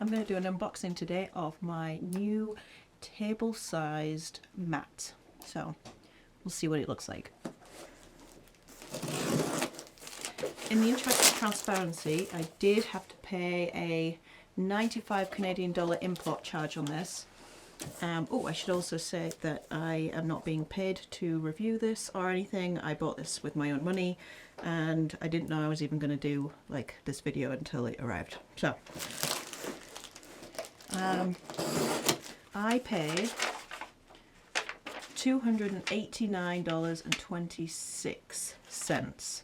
I'm going to do an unboxing today of my new table-sized mat. So we'll see what it looks like. In the interest of transparency, I did have to pay a 95 Canadian dollar import charge on this. Oh, I should also say that I am not being paid to review this or anything. I bought this with my own money and I didn't know I was even going to do like this video until it arrived. So I paid $289.26,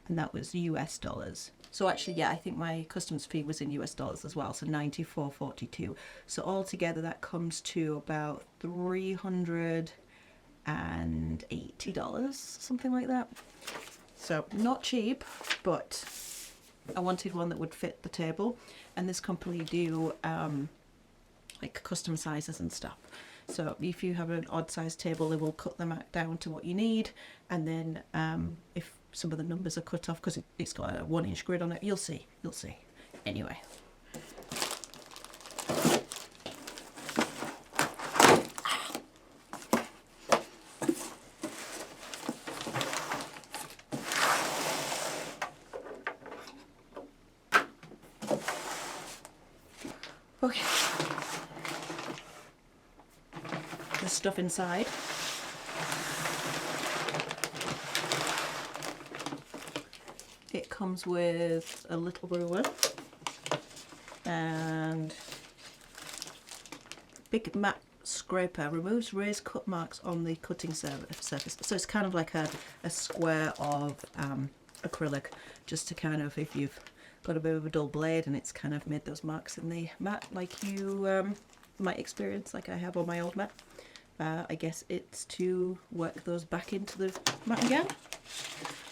and that was US dollars. So actually, yeah, I think my customs fee was in US dollars as well, so $94.42. So altogether that comes to about $380, something like that. So not cheap, but I wanted one that would fit the table, and this company do like custom sizes and stuff. So if you have an odd size table, they will cut them down to what you need, and then if some of the numbers are cut off because it's got a 1-inch grid on it, you'll see. Anyway. Okay. The stuff inside. It comes with a little ruler and big mat scraper, removes raised cut marks on the cutting surface. So it's kind of like a square of acrylic, just to kind of, if you've got a bit of a dull blade and it's kind of made those marks in the mat like you might experience, like I have on my old mat. I guess it's to work those back into the mat again.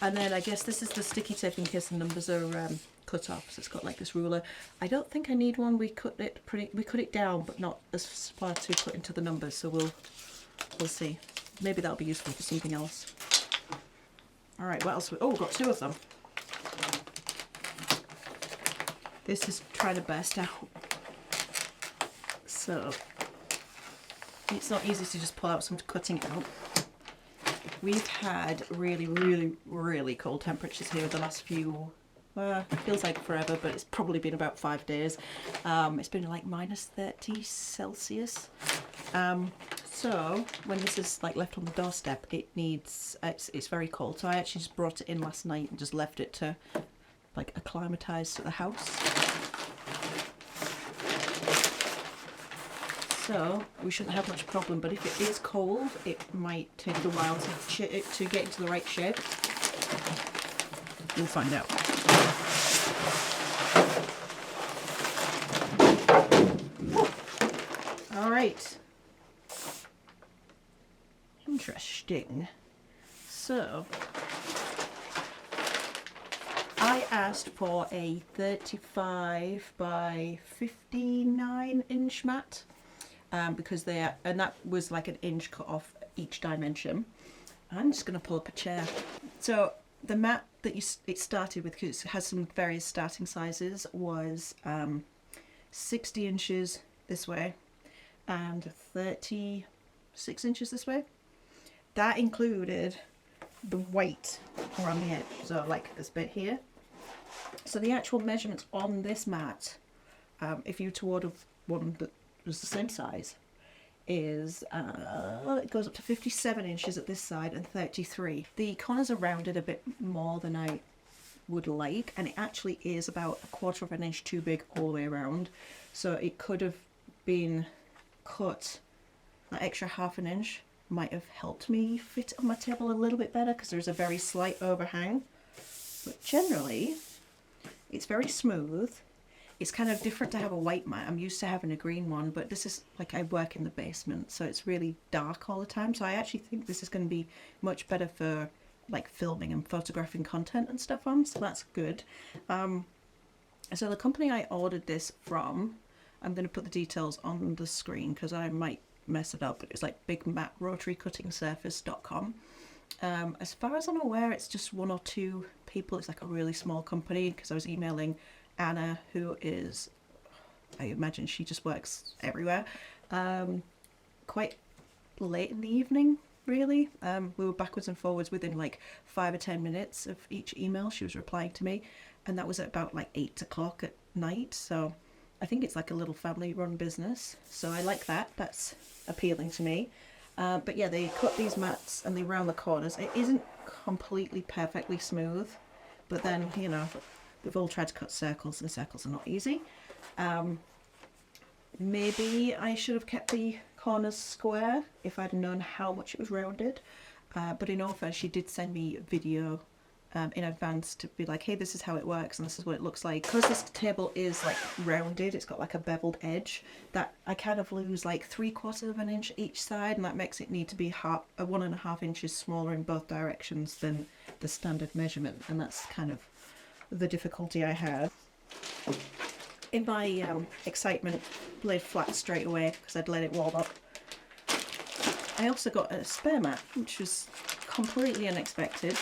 And then I guess this is the sticky tape in case the numbers are cut off. So it's got like this ruler. I don't think I need one. We cut it down, but not as far to put into the numbers. So we'll see. Maybe that'll be useful for something else. All right, what else? Oh, we've got 2 of them. This is trying to burst out. So it's not easy to just pull out some cutting it out. We've had really cold temperatures here the last few, feels like forever, but it's probably been about 5 days. It's been like -30 Celsius. So when this is like left on the doorstep, it needs, it's very cold. So I actually just brought it in last night and just left it to like acclimatise to the house. So we shouldn't have much problem, but if it is cold, it might take a while to get into the right shape. We'll find out. All right. Interesting. So I asked for a 35 by 59 inch mat. Because and that was like an inch cut off each dimension. I'm just going to pull up a chair. So the mat that it started with, because it has some various starting sizes, was 60 inches this way and 36 inches this way. That included the weight around the edge, so like this bit here. So the actual measurements on this mat, if you were to order one that was the same size, is it goes up to 57 inches at this side and 33. The corners are rounded a bit more than I would like, and it actually is about 1/4 of an inch too big all the way around. So it could have been cut. That extra 1/2 inch might have helped me fit on my table a little bit better, because there's a very slight overhang. But generally, it's very smooth. It's kind of different to have a white mat. I'm used to having a green one, but this is like, I work in the basement, so it's really dark all the time. So I actually think this is going to be much better for like filming and photographing content and stuff on, so that's good. So the company I ordered this from, I'm going to put the details on the screen because I might mess it up, but it's like bigmatrotarycuttingsurface.com. As far as I'm aware, it's just 1 or 2 people. It's like a really small company, because I was emailing Anna, who is I imagine she just works everywhere. Quite late in the evening, really. We were backwards and forwards within like 5 or 10 minutes of each email she was replying to me, and that was at about like 8 o'clock at night. So I think it's like a little family run business, so I like that. That's appealing to me. But yeah, they cut these mats and they round the corners. It isn't completely perfectly smooth, but then, you know, we've all tried to cut circles and circles are not easy. Maybe I should have kept the corners square if I'd known how much it was rounded. But in all fairness, she did send me a video in advance to be like, hey, this is how it works and this is what it looks like. Because this table is like rounded, it's got like a beveled edge, that I kind of lose like 3/4 of an inch each side, and that makes it need to be 1.5 inches smaller in both directions than the standard measurement, and that's kind of the difficulty I have. In my excitement, laid flat straight away because I'd let it warm up. I also got a spare mat, which was completely unexpected.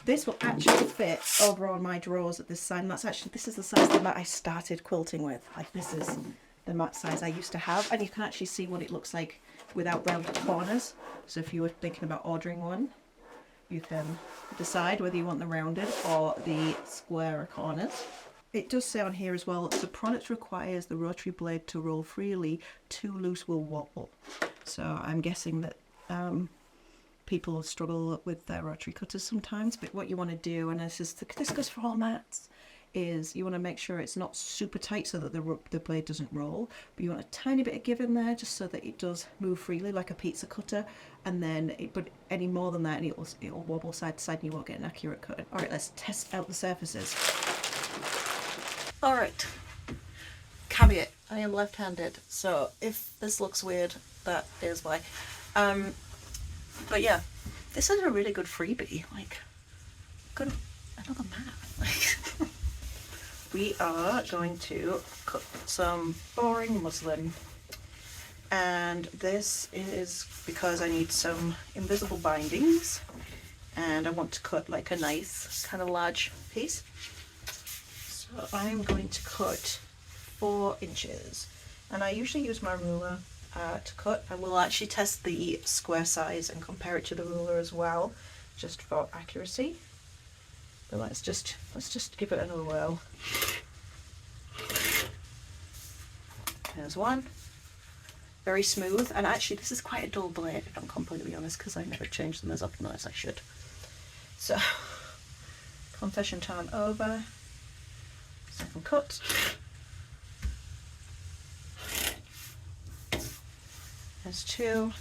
This will actually fit over on my drawers at this side, and this is the size of the mat I started quilting with. Like, this is the mat size I used to have, and you can actually see what it looks like without rounded corners. So if you were thinking about ordering one, you can decide whether you want the rounded or the square corners. It does say on here as well, the product requires the rotary blade to roll freely, too loose will wobble. So I'm guessing that people struggle with their rotary cutters sometimes, but what you want to do, and this goes for all mats, is you want to make sure it's not super tight so that the blade doesn't roll, but you want a tiny bit of give in there just so that it does move freely like a pizza cutter, and then but any more than that and it'll wobble side to side and you won't get an accurate cut. Alright, let's test out the surfaces. Alright, caveat, I am left-handed, so if this looks weird, that is why. But yeah, this is a really good freebie. Like, got another mat. Like, we are going to cut some boring muslin, and this is because I need some invisible bindings, and I want to cut like a nice kind of large piece. So I'm going to cut 4 inches, and I usually use my ruler to cut. I will actually test the square size and compare it to the ruler as well, just for accuracy. But let's just give it another whirl. There's one. Very smooth, and actually this is quite a dull blade if I'm completely honest, because I never change them as often as I should. So, confession time over. Second cut. There's 2.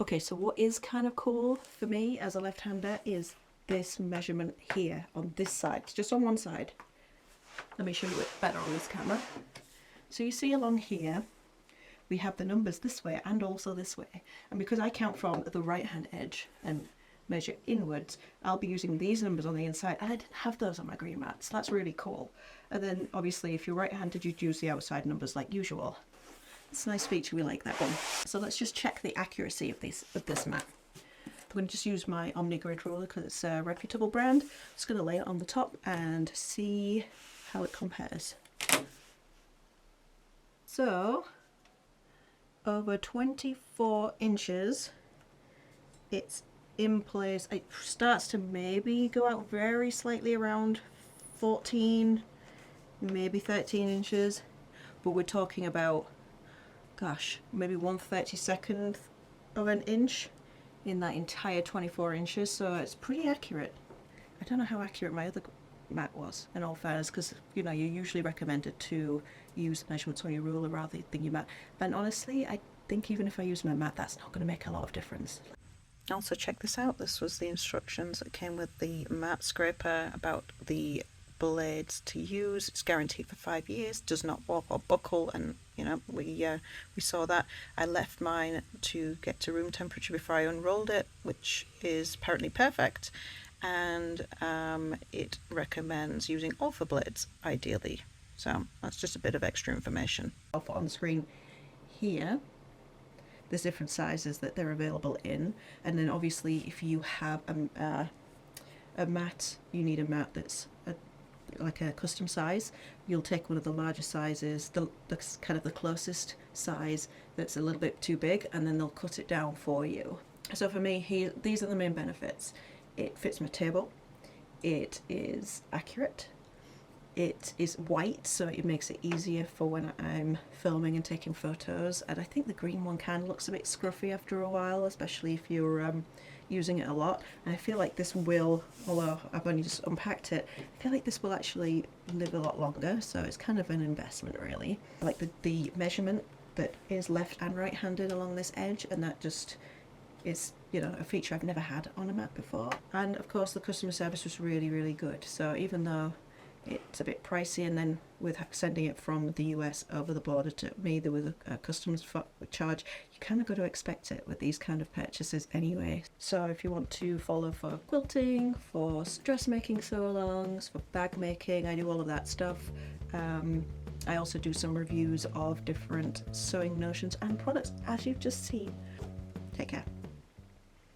Okay, so what is kind of cool for me as a left-hander is this measurement here on this side. It's just on one side. Let me show you it better on this camera. So you see along here, we have the numbers this way and also this way. And because I count from the right-hand edge and measure inwards, I'll be using these numbers on the inside. And I didn't have those on my green mat, so that's really cool. And then obviously if you're right-handed, you'd use the outside numbers like usual. It's a nice feature, we like that one. So let's just check the accuracy of this mat. I'm going to just use my OmniGrid ruler because it's a reputable brand. I'm just going to lay it on the top and see how it compares. So, over 24 inches, it's in place. It starts to maybe go out very slightly around 14, maybe 13 inches, but we're talking about, gosh, maybe 1/32 of an inch in that entire 24 inches, so it's pretty accurate. I don't know how accurate my other mat was, in all fairness, because you know you're usually recommended to use the measurements on your ruler rather than your mat, but honestly I think even if I use my mat, that's not going to make a lot of difference. Also, check this out. This was the instructions that came with the mat scraper about the blades to use. It's guaranteed for 5 years, does not warp or buckle, and you know we saw that. I left mine to get to room temperature before I unrolled it, which is apparently perfect, and it recommends using alpha blades ideally. So that's just a bit of extra information. I'll put on the screen here there's different sizes that they're available in. And then obviously if you have a mat, you need a mat that's like a custom size. You'll take one of the larger sizes, the kind of the closest size that's a little bit too big, and then they'll cut it down for you. So for me, these are the main benefits. It fits my table, it is accurate, it is white, so it makes it easier for when I'm filming and taking photos. And I think the green one kind of looks a bit scruffy after a while, especially if you're using it a lot. And I feel like this will, although I've only just unpacked it, I feel like this will actually live a lot longer, so it's kind of an investment really. I like the measurement that is left and right handed along this edge, and that just is, you know, a feature I've never had on a mat before. And of course the customer service was really, really good. So even though it's a bit pricey, and then with sending it from the US over the border to me, there was a customs charge, you kind of got to expect it with these kind of purchases anyway. So if you want to follow for quilting, for dressmaking sew-alongs, for bag making, I do all of that stuff. I also do some reviews of different sewing notions and products, as you've just seen. Take care.